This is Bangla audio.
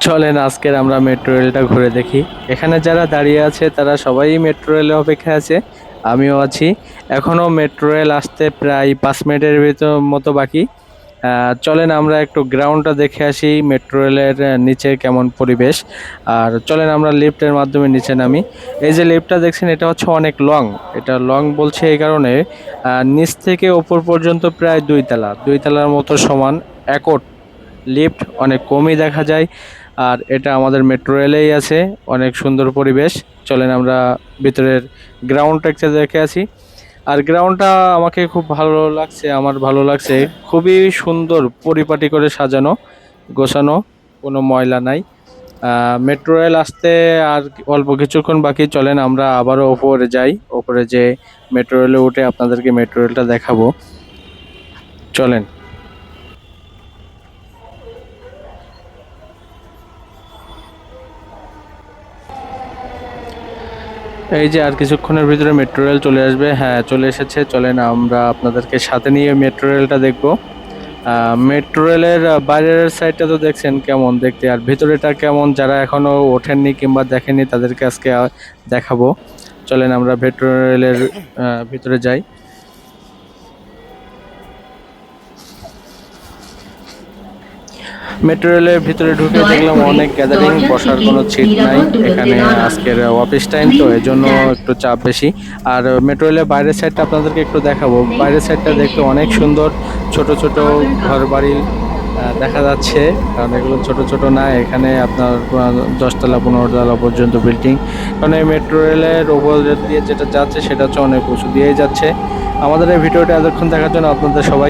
চলেন আজকের আমরা মেট্রো রেলটা ঘুরে দেখি। এখানে যারা দাঁড়িয়ে আছে তারা সবাই মেট্রো রেলের অপেক্ষায় আছে, আমিও আছি। এখনো মেট্রো রেল আসতে প্রায় 5 মিনিটের ভিতর মতো বাকি। চলেন আমরা একটু গ্রাউন্ডটা দেখে আসি, মেট্রো রেলের নিচে কেমন পরিবেশ। আর চলেন আমরা লিফটের মাধ্যমে নিচে নামি। এই যে লিফটটা দেখছেন এটা হচ্ছে অনেক লং। এটা লং বলছে এই কারণে নিচ থেকে ওপর পর্যন্ত প্রায় 2 তলা, 2 তলার মতো সমান একট লিফট, অনেক কমই দেখা যায়। আর এটা আমাদের মেট্রো রেলেই আছে, অনেক সুন্দর পরিবেশ। চলেন আমরা ভিতরের গ্রাউন্ডটা একটু দেখে আসি। আর গ্রাউন্ডটা আমাকে খুব ভালো লাগছে, আমার ভালো লাগছে। খুবই সুন্দর পরিপাটি করে সাজানো গোছানো, কোনো ময়লা নাই। মেট্রো রেল আসতে আর অল্প কিছুক্ষণ বাকি। চলেন আমরা আবারও ওপরে যাই, ওপরে যে মেট্রো রেলে উঠে আপনাদেরকে মেট্রো রেলটা দেখাবো। চলেন। এই যে আর কিছুক্ষণের ভিতরে মেট্রো রেল চলে আসবে। হ্যাঁ, চলে এসেছে। চলেন আমরা আপনাদেরকে সাথে নিয়ে মেট্রো রেলটা দেখবো। মেট্রো রেলের বাইরের সাইডটা তো দেখছেন কেমন দেখতে, আর ভিতরেটা কেমন যারা এখনো ওঠেননি কিংবা দেখেননি তাদেরকে আজকে দেখাবো। চলেন আমরা মেট্রো রেলের ভিতরে যাই। মেট্রো রেলের ভিতরে ঢুকে দয়া দেখলাম করে অনেক গ্যাদারিং, দরজা বসার থেকে কোনো সিট নাই। নিরাপদ দূরত্বে এখানে দাঁড়ান। আজকের অফিস টাইম তো Please এজন্য stand একটু চাপ বেশি। আর মেট্রো রেলের বাইরের সাইডটা আপনাদেরকে একটু দেখাবো। next বাইরের সাইডটা দেখতে station অনেক সুন্দর, ছোট ছোট Father ঘর House. বাড়ি দেখা যাচ্ছে। কারণ এগুলো ছোট ছোট না, এখানে আপনার 10 তলা 15 তলা পর্যন্ত বিল্ডিং। কারণ এই মেট্রো রেলের ওপর দিয়ে যেটা যাচ্ছে সেটা হচ্ছে অনেক উঁচু দিয়েই যাচ্ছে। আমাদের এই ভিডিওটা এতক্ষণ দেখার জন্য আপনাদের সবাই